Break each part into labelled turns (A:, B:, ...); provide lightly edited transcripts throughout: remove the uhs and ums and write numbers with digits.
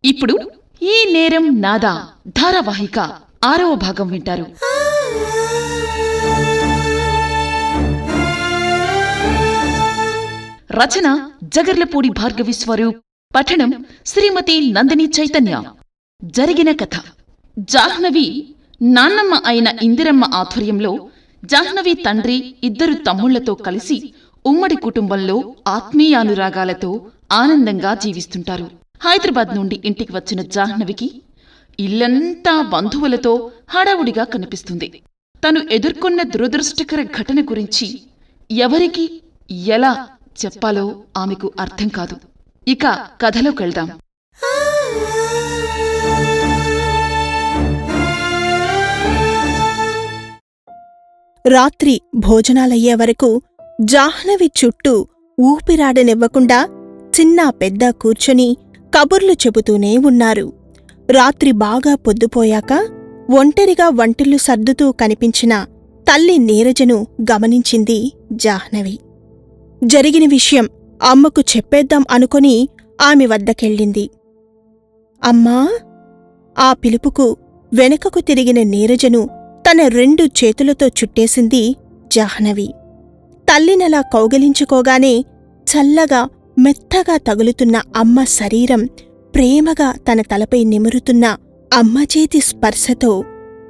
A: ఇప్పుడు ఈ నేరం నాదా ధారావాహిక 6వ భాగం వింటారు. రచన జగర్లపూడి భార్గవి స్వరూప్. పఠనం శ్రీమతి నందిని చైతన్య. జరిగిన కథ. జాహ్నవి నాన్నమ్మ అయిన ఇందిరమ్మ ఆధ్వర్యంలో జాహ్నవి తండ్రి 2 తమ్ముళ్లతో కలిసి ఉమ్మడి కుటుంబంలో ఆత్మీయానురాగాలతో ఆనందంగా జీవిస్తుంటారు. హైదరాబాద్ నుండి ఇంటికి వచ్చిన జాహ్నవికి ఇల్లంతా బంధువులతో హడావుడిగా కనిపిస్తుంది. తను ఎదుర్కొన్న దురదృష్టకర ఘటన గురించి ఎవరికి ఎలా చెప్పాలో ఆమెకు అర్థం కాదు. ఇక కథలోకెళ్దాం.
B: రాత్రి భోజనాలయ్యే వరకు జాహ్నవి చుట్టూ ఊపిరాడనివ్వకుండా చిన్నా పెద్ద కూర్చొని కబుర్లు చెబుతూనే ఉన్నారు. రాత్రి బాగా పొద్దుపోయాక ఒంటరిగా వంటిల్లు సర్దుతూ కనిపించిన తల్లి నీరజను గమనించింది జాహ్నవి. జరిగిన విషయం అమ్మకు చెప్పేద్దాం అనుకొని ఆమె వద్దకెళ్ళింది. అమ్మా! ఆ పిలుపుకు వెనుకకు తిరిగిన నీరజను తన 2 చేతులతో చుట్టేసింది జాహ్నవి. తల్లినలా కౌగలించుకోగానే చల్లగా మెత్తగా తగులుతున్న అమ్మ శరీరం, ప్రేమగా తన తలపై నిమురుతున్న అమ్మ చేతి స్పర్శతో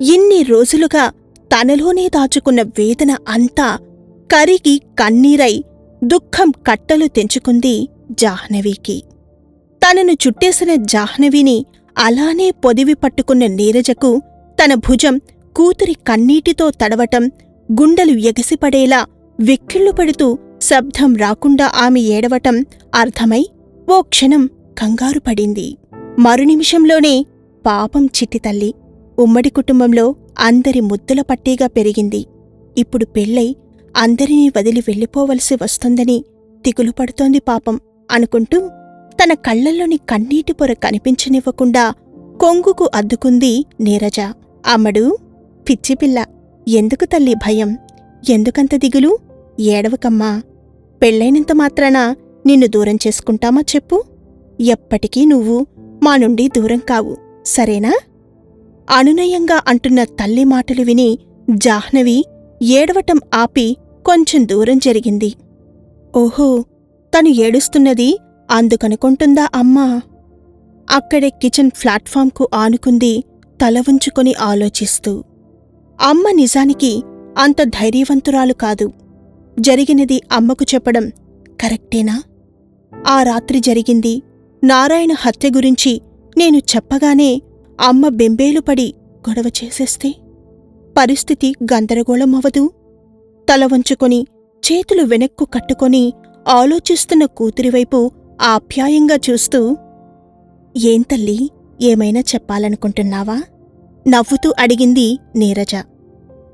B: ఇన్ని రోజులుగా తనలోనే దాచుకున్న వేదన అంతా కరిగి కన్నీరై దుఃఖం కట్టలు తెంచుకుంది జాహ్నవికి. తనను చుట్టేసిన జాహ్నవిని అలానే పొదివి పట్టుకున్న నీరజకు తన భుజం కూతురి కన్నీటితో తడవటం, గుండెలు ఎగసిపడేలా వెక్కిళ్లు పడుతూ శబ్దం రాకుండా ఆమె ఏడవటం అర్థమై ఓ క్షణం కంగారుపడింది. మరునిమిషంలోనే పాపం చిట్టి తల్లి ఉమ్మడి కుటుంబంలో అందరి ముద్దుల పట్టీగా పెరిగింది. ఇప్పుడు పెళ్ళై అందరినీ వదిలి వెళ్ళిపోవలసి వస్తుందని దిగులు పడుతోంది పాపం అనుకుంటూ తన కళ్లల్లోని కన్నీటి పొర కనిపించనివ్వకుండా కొంగుకు అద్దుకుంది నీరజ. అమ్మడు, పిచ్చిపిల్ల, ఎందుకు తల్లి భయం? ఎందుకంత దిగులు? ఏడవకమ్మా. పెళ్ళైనంత మాత్రాన నిన్ను దూరం చేసుకుంటామా చెప్పు? ఎప్పటికీ నువ్వు మా నుండి దూరం కావు, సరేనా? అనునయంగా అంటున్న తల్లి మాటలు విని జాహ్నవి ఏడవటం ఆపి కొంచెం దూరం జరిగింది. ఓహో, తను ఏడుస్తున్నది అందుకనుకుంటుందా అమ్మా? అక్కడే కిచెన్ ప్లాట్ఫామ్కు ఆనుకుంది తల ఉంచుకొని ఆలోచిస్తూ. అమ్మ నిజానికి అంత ధైర్యవంతురాలు కాదు. జరిగినది అమ్మకు చెప్పడం కరెక్టేనా? ఆ రాత్రి జరిగింది నారాయణ హత్య గురించి నేను చెప్పగానే అమ్మ బెంబేలుపడి గొడవ చేసేస్తే పరిస్థితి గందరగోళమవదు? తల వంచుకొని చేతులు వెనక్కు కట్టుకొని ఆలోచిస్తున్న కూతురివైపు ఆప్యాయంగా చూస్తూ, ఏం తల్లి, ఏమైనా చెప్పాలనుకుంటున్నావా? నవ్వుతూ అడిగింది నీరజ.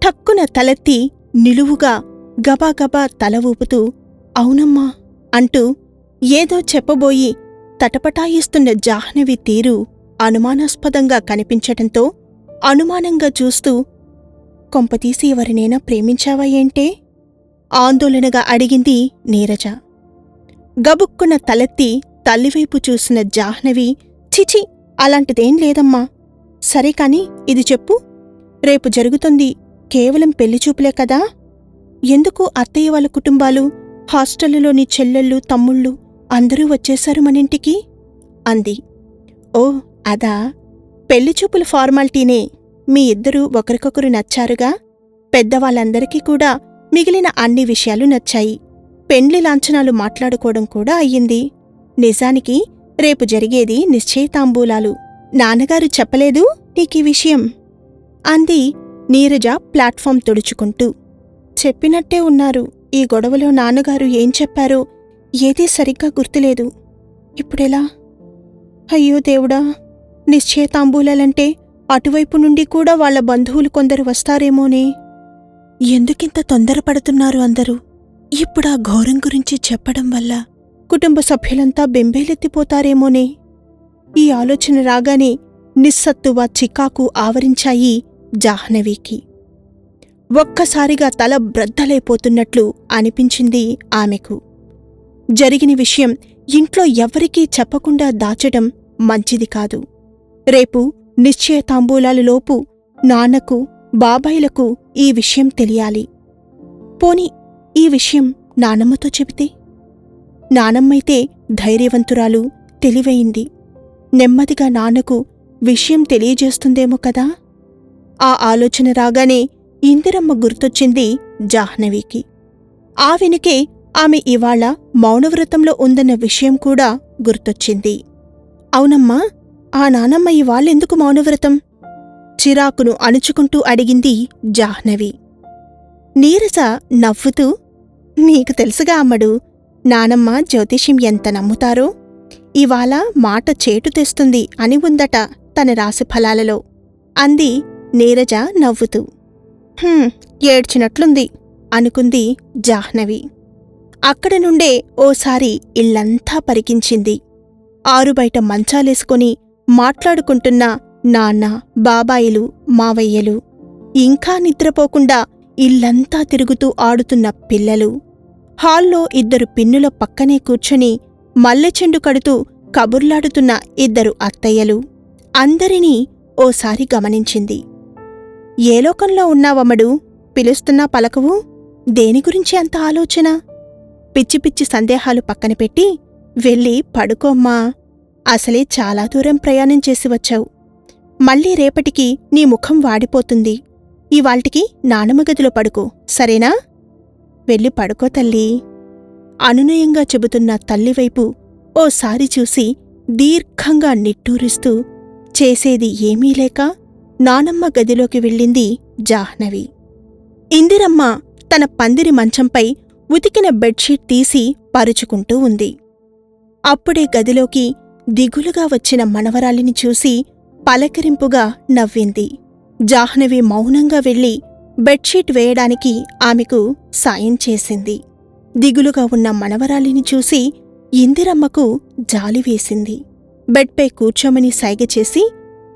B: ఠక్కున తలెత్తి నిలువుగా గబాగబా తల ఊపుతూ అవునమ్మా అంటూ ఏదో చెప్పబోయి తటపటాయిస్తున్న జాహ్నవి తీరు అనుమానాస్పదంగా కనిపించటంతో అనుమానంగా చూస్తూ, కొంపతీసి ఎవరినైనా ప్రేమించావా ఏంటే? ఆందోళనగా అడిగింది నీరజ. గబుక్కున తలెత్తి తల్లివైపు చూసిన జాహ్నవి, చిచి, అలాంటిదేం లేదమ్మా. సరే కాని ఇది చెప్పు, రేపు జరుగుతుంది కేవలం పెళ్లిచూపులే కదా? ఎందుకు అత్తయ్య వాళ్ళ కుటుంబాలు, హాస్టల్లోని చెల్లెళ్ళు, తమ్ముళ్ళు అందరూ వచ్చేశారు మనింటికి అంది. ఓ అదా, పెళ్లిచూపుల ఫార్మాలిటీనే. మీ ఇద్దరూ ఒకరికొకరు నచ్చారుగా. పెద్దవాళ్ళందరికీ కూడా మిగిలిన అన్ని విషయాలు నచ్చాయి. పెండ్లి లాంఛనాలు మాట్లాడుకోవడం కూడా అయ్యింది. నిజానికి రేపు జరిగేది నిశ్చయితాంబూలాలు. నాన్నగారు చెప్పలేదు నీకీ విషయం? అంది నీరజ ప్లాట్ఫామ్ తుడుచుకుంటూ. చెప్పినట్టే ఉన్నారు. ఈ గొడవలో నాన్నగారు ఏం చెప్పారో ఏదీ సరిగ్గా గుర్తులేదు. ఇప్పుడెలా? అయ్యో దేవుడా, నిశ్చయతాంబూలాలంటే అటువైపు నుండి కూడా వాళ్ల బంధువులు కొందరు వస్తారేమోనే. ఎందుకింత తొందరపడుతున్నారు అందరూ? ఇప్పుడా ఘోరం గురించి చెప్పడం వల్ల కుటుంబ సభ్యులంతా బెంబేలెత్తిపోతారేమోనే. ఈ ఆలోచన రాగానే నిస్సత్తువ, చికాకు ఆవరించాయి జాహ్నవికి. ఒక్కసారిగా తల బ్రద్దలైపోతున్నట్లు అనిపించింది ఆమెకు. జరిగిన విషయం ఇంట్లో ఎవ్వరికీ చెప్పకుండా దాచటం మంచిది కాదు. రేపు నిశ్చయతాంబూలాలలోపు నాన్నకు, బాబాయిలకు ఈ విషయం తెలియాలి. పోని ఈ విషయం నానమ్మతో చెబితే? నానమ్మైతే ధైర్యవంతురాలు, తెలివయింది. నెమ్మదిగా నాన్నకు విషయం తెలియజేస్తుందేమో కదా? ఆ ఆలోచన రాగానే ఇందిరమ్మ గుర్తొచ్చింది జాహ్నవికి. ఆ వెనుకే ఆమె ఇవాళ మౌనవ్రతంలో ఉందన్న విషయం కూడా గుర్తొచ్చింది. అవునమ్మా, ఆ నానమ్మ ఇవాళెందుకు మౌనవ్రతం? చిరాకును అణుచుకుంటూ అడిగింది జాహ్నవి. నీరజ నవ్వుతూ, నీకు తెలుసుగా అమ్మడు, నానమ్మ జ్యోతిష్యం ఎంత నమ్ముతారో. ఇవాళ మాట చేటు తెస్తుంది అని ఉందట తన రాశిఫలాలలో అంది నీరజ నవ్వుతూ. ఏడ్చినట్లుంది అనుకుంది జాహ్నవి. అక్కడ నుండే ఓసారి ఇల్లంతా పరికించింది. ఆరుబయట మంచాలేసుకొని మాట్లాడుకుంటున్న నాన్న, బాబాయిలు, మావయ్యలు, ఇంకా నిద్రపోకుండా ఇల్లంతా తిరుగుతూ ఆడుతున్న పిల్లలు, హాల్లో 2 పిన్నుల పక్కనే కూర్చొని మల్లెచెండు కడుతూ కబుర్లాడుతున్న 2 అత్తయ్యలు, అందరినీ ఓసారి గమనించింది. ఏ లోకంలో ఉన్నావమ్మడు? పిలుస్తున్నా పలకవు? దేని గురించి అంత ఆలోచన? పిచ్చి పిచ్చి సందేహాలు పక్కన పెట్టి వెళ్ళి పడుకోమ్మా. అసలే చాలా దూరం ప్రయాణం చేసి వచ్చావు. మళ్ళీ రేపటికి నీ ముఖం వాడిపోతుంది. ఇవాల్టికి నానమ్మ గదిలో పడుకో, సరేనా? వెళ్ళి పడుకో తల్లీ. అనునయంగా చెబుతున్న తల్లివైపు ఓసారి చూసి దీర్ఘంగా నిట్టూరిస్తూ చేసేది ఏమీ లేక నానమ్మ గదిలోకి వెళ్ళింది జాహ్నవి. ఇందిరమ్మ తన పందిరి మంచంపై ఉతికిన బెడ్షీట్ తీసి పరుచుకుంటూ ఉంది. అప్పుడే గదిలోకి దిగులుగా వచ్చిన మనవరాలిని చూసి పలకరింపుగా నవ్వింది. జాహ్నవి మౌనంగా వెళ్ళి బెడ్షీట్ వేయడానికి ఆమెకు సాయం చేసింది. దిగులుగా ఉన్న మనవరాలిని చూసి ఇందిరమ్మకు జాలివేసింది. బెడ్పై కూర్చోమని సైగ చేసి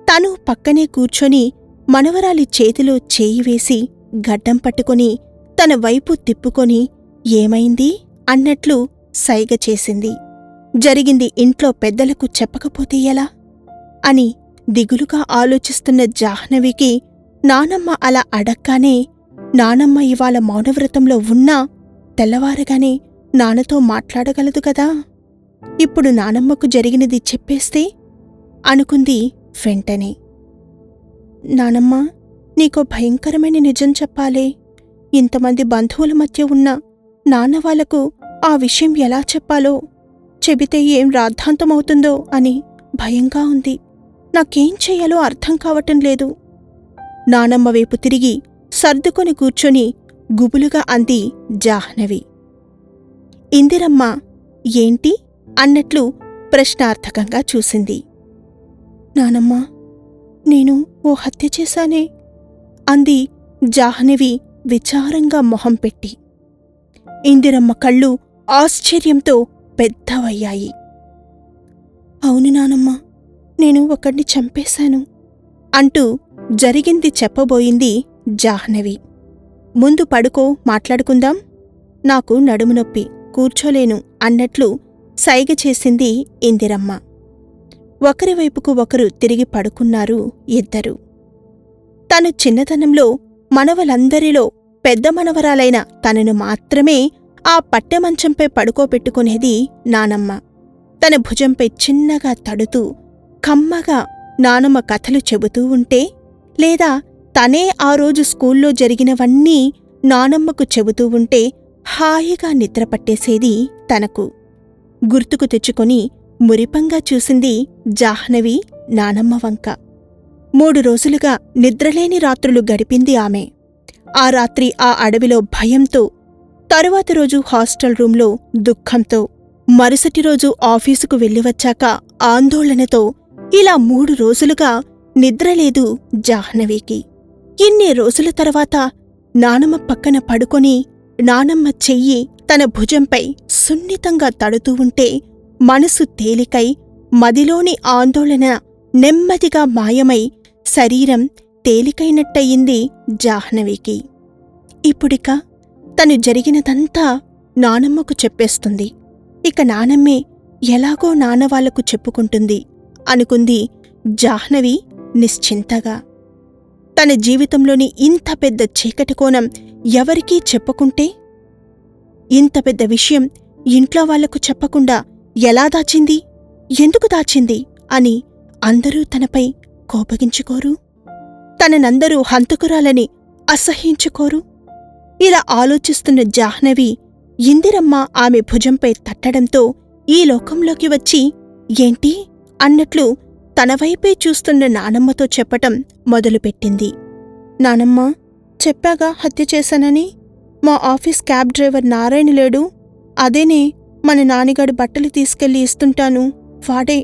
B: తను పక్కనే కూర్చొని మనవరాలి చేతిలో చేయి వేసి గడ్డం పట్టుకొని తన వైపు తిప్పుకొని ఏమైంది అన్నట్లు సైగ చేసింది. జరిగింది ఇంట్లో పెద్దలకు చెప్పకపోతే ఎలా అని దిగులుగా ఆలోచిస్తున్న జాహ్నవికి నానమ్మ అలా అడక్కానే, నానమ్మ ఇవాళ మౌనవ్రతంలో ఉన్నా తెల్లవారగానే నాన్నతో మాట్లాడగలదు కదా. ఇప్పుడు నానమ్మకు జరిగినది చెప్పేస్తే అనుకుంది వెంటనే. నానమ్మ, నీకో భయంకరమైన నిజం చెప్పాలే. ఇంతమంది బంధువుల మధ్య ఉన్న నాన్నవాళ్లకు ఆ విషయం ఎలా చెప్పాలో, చెబితే ఏం రాద్ధాంతమవుతుందో అని భయంగా ఉంది. నాకేం చెయ్యాలో అర్థం కావటం లేదు. నానమ్మ వైపు తిరిగి సర్దుకొని కూర్చొని గుబులుగా అంది జాహ్నవి. ఇందిరమ్మ ఏంటి అన్నట్లు ప్రశ్నార్థకంగా చూసింది. నానమ్మ, నేను ఓ హత్య చేశానే అంది జాహ్నవి విచారంగా మొహం పెట్టి. ఇందిరమ్మ కళ్ళు ఆశ్చర్యంతో పెద్దవయ్యాయి. అవును నానమ్మ, నేను ఒకడిని చంపేశాను అంటూ జరిగింది చెప్పబోయింది జాహ్నవి. ముందు పడుకో, మాట్లాడుకుందాం. నాకు నడుము నొప్పి, కూర్చోలేను అన్నట్లు సైగ చేసింది ఇందిరమ్మ. ఒకరివైపుకు ఒకరు తిరిగి పడుకున్నారు ఇద్దరు. తను చిన్నతనంలో మనవలందరిలో పెద్ద మనవరాలైన తనను మాత్రమే ఆ పట్టెమంచంపై పడుకోబెట్టుకునేది నానమ్మ. తన భుజంపై చిన్నగా తడుతూ కమ్మగా నానమ్మ కథలు చెబుతూ ఉంటే, లేదా తనే ఆ రోజు స్కూల్లో జరిగినవన్నీ నానమ్మకు చెబుతూ ఉంటే హాయిగా నిద్రపట్టేసేది తనకు. గుర్తుకు తెచ్చుకొని మురిపంగా చూసింది జాహ్నవి నానమ్మ వంక. 3 రోజులుగా నిద్రలేని రాత్రులు గడిపింది ఆమె. ఆ రాత్రి ఆ అడవిలో భయంతో, తరువాత రోజు హాస్టల్ రూంలో దుఃఖంతో, మరుసటి రోజు ఆఫీసుకు వెళ్ళివచ్చాక ఆందోళనతో, ఇలా 3 రోజులుగా నిద్రలేదు జాహ్నవికి. ఇన్ని రోజుల తర్వాత నానమ్మ పక్కన పడుకొని నానమ్మ చెయ్యి తన భుజంపై సున్నితంగా తడుతూ ఉంటే మనసు తేలికై, మదిలోని ఆందోళన నెమ్మదిగా మాయమై శరీరం తేలికైనట్టయింది జాహ్నవికి. ఇప్పుడిక తను జరిగినదంతా నానమ్మకు చెప్పేస్తుంది. ఇక నానమ్మే ఎలాగో నాన్నవాళ్లకు చెప్పుకుంటుంది అనుకుంది జాహ్నవి నిశ్చింతగా. తన జీవితంలోని ఇంత పెద్ద చీకటి కోణం ఎవరికీ చెప్పకుంటే, ఇంత పెద్ద విషయం ఇంట్లో వాళ్లకు చెప్పకుండా ఎలా దాచింది, ఎందుకు దాచింది అని అందరూ తనపై కోపగించుకోరు? తననందరూ హంతకురాలని అసహ్యించుకోరు? ఇలా ఆలోచిస్తున్న జాహ్నవి ఇందిరమ్మ ఆమె భుజంపై తట్టడంతో ఈ లోకంలోకి వచ్చి ఏంటి అన్నట్లు తనవైపే చూస్తున్న నానమ్మతో చెప్పటం మొదలుపెట్టింది. నానమ్మా, చెప్పాగా హత్య చేశానని. మా ఆఫీస్ క్యాబ్ డ్రైవర్ నారాయణ లేడు, అదేనే మన నాన్నగాడి బట్టలు తీసుకెళ్లి ఇస్తుంటాను, వాడే.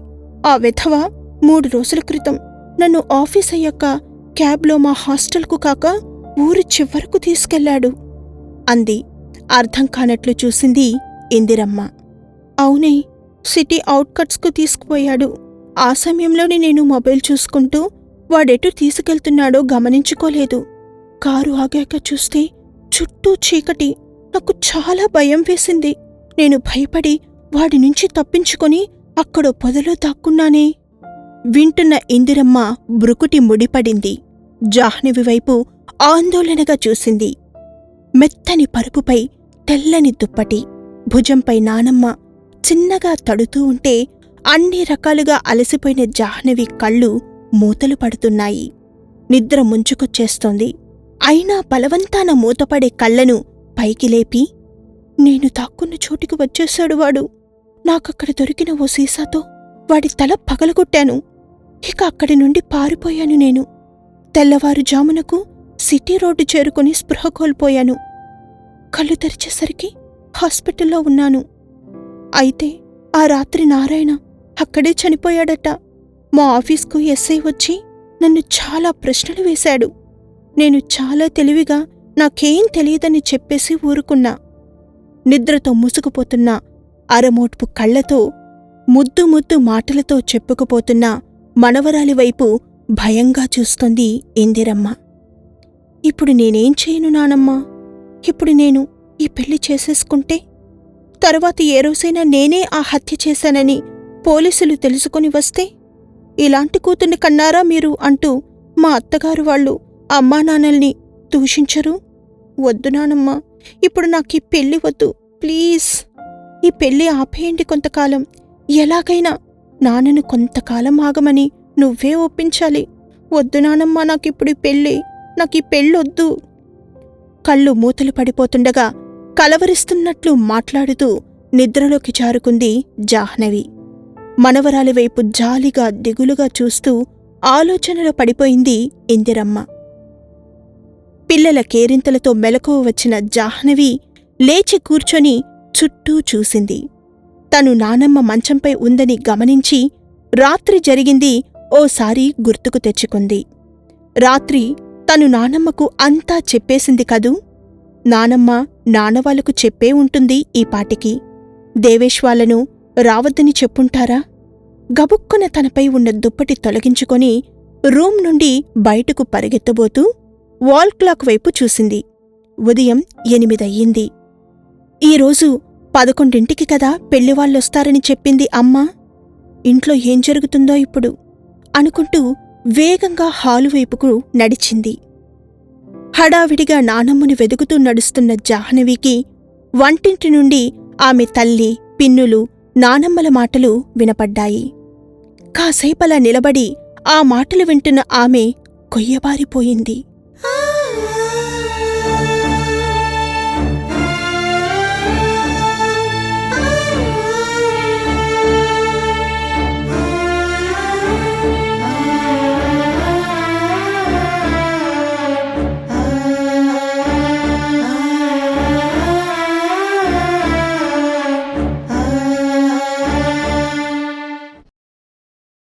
B: ఆ వెధవ 3 రోజుల క్రితం నన్ను ఆఫీస్ అయ్యాక క్యాబ్లో మా హాస్టల్కు కాక ఊరి చివరకు తీసుకెళ్లాడు అంది. అర్థం కానట్లు చూసింది ఇందిరమ్మ. అవునే, సిటీ అవుట్కట్స్కు తీసుకుపోయాడు. ఆ సమయంలోనే నేను మొబైల్ చూసుకుంటూ వాడెటు తీసుకెళ్తున్నాడో గమనించుకోలేదు. కారు ఆగాక చూస్తే చుట్టూ చీకటి. నాకు చాలా భయం వేసింది. నేను భయపడి వాడి నుంచి తప్పించుకొని అక్కడో పొదలో దాక్కున్నానే. వింటున్న ఇందిరమ్మ బ్రుకుటి ముడిపడింది. జాహ్నవి వైపు ఆందోళనగా చూసింది. మెత్తని పరుపుపై తెల్లని దుప్పటి, భుజంపై నానమ్మ చిన్నగా తడుతూ ఉంటే అన్ని రకాలుగా అలసిపోయిన జాహ్నవి కళ్ళు మూతలు పడుతున్నాయి. నిద్ర ముంచుకొచ్చేస్తోంది. అయినా బలవంతాన మూతపడే కళ్లను పైకి లేపి, నేను దాక్కున్న చోటికి వచ్చేశాడు వాడు. నాకక్కడ దొరికిన ఓ సీసాతో వాడి తల పగలగొట్టాను. ఇక అక్కడి నుండి పారిపోయాను నేను. తెల్లవారుజామునకు సిటీ రోడ్డు చేరుకుని స్పృహ కోల్పోయాను. కళ్ళు తెరిచేసరికి హాస్పిటల్లో ఉన్నాను. అయితే ఆ రాత్రి నారాయణ అక్కడే చనిపోయాడట. మా ఆఫీస్కు ఎస్ఐ వచ్చి నన్ను చాలా ప్రశ్నలు వేశాడు. నేను చాలా తెలివిగా నాకేం తెలియదని చెప్పేసి ఊరుకున్నా. నిద్రతో ముసుగుపోతున్న అరమోట్పు కళ్లతో, ముద్దు ముద్దు మాటలతో చెప్పుకుపోతున్న మనవరాలి వైపు భయంగా చూస్తోంది ఇందిరమ్మ. ఇప్పుడు నేనేం చేయను నానమ్మా? ఇప్పుడు నేను ఈ పెళ్లి చేసేసుకుంటే తరువాత ఏ రోజైనా నేనే ఆ హత్య చేశానని పోలీసులు తెలుసుకుని వస్తే, ఇలాంటి కూతుర్ని కన్నారా మీరు అంటూ మా అత్తగారు వాళ్ళు అమ్మానాన్నల్ని దూషించరు? వద్దు నానమ్మా, ఇప్పుడు నాకీ పెళ్లి వద్దు, ప్లీజ్. ఈ పెళ్లి ఆపేయండి కొంతకాలం. ఎలాగైనా నాన్నను కొంతకాలం ఆగమని నువ్వే ఒప్పించాలి. వద్దు నానమ్మా, నాకిప్పుడు నాకీ పెళ్ళొద్దు. కళ్ళు మూతలు పడిపోతుండగా కలవరిస్తున్నట్లు మాట్లాడుతూ నిద్రలోకి జారుకుంది జాహ్నవి. మనవరాలి వైపు జాలిగా దిగులుగా చూస్తూ ఆలోచనలో పడిపోయింది ఇందిరమ్మ. పిల్లల కేరింతలతో మెలకువ వచ్చిన జాహ్నవి లేచి కూర్చొని చుట్టూ చూసింది. తను నానమ్మ మంచంపై ఉందని గమనించి రాత్రి జరిగింది ఓసారి గుర్తుకు తెచ్చుకుంది. రాత్రి తను నానమ్మకు అంతా చెప్పేసింది కదూ. నానమ్మ నాన్నవాళ్లకు చెప్పే ఉంటుంది ఈ పాటికి. దేవేశ్వాళ్లను రావద్దని చెప్పుంటారా? గబుక్కున తనపై ఉన్న దుప్పటి తొలగించుకొని రూం నుండి బయటకు పరిగెత్తబోతూ వాల్ క్లాక్ వైపు చూసింది. ఉదయం 8 అయ్యింది. ఈరోజు 11ంటికి కదా పెళ్లివాళ్ళొస్తారని చెప్పింది అమ్మ. ఇంట్లో ఏం జరుగుతుందో ఇప్పుడు అనుకుంటూ వేగంగా హాలు వైపుకు నడిచింది. హడావిడిగా నానమ్మని వెదుకుతూ నడుస్తున్న జాహ్నవికి వంటింటి నుండి ఆమె తల్లి, పిన్నులు, నానమ్మల మాటలు వినపడ్డాయి. కాసేపలా నిలబడి ఆ మాటలు వింటున్న ఆమె కొయ్యబారిపోయింది.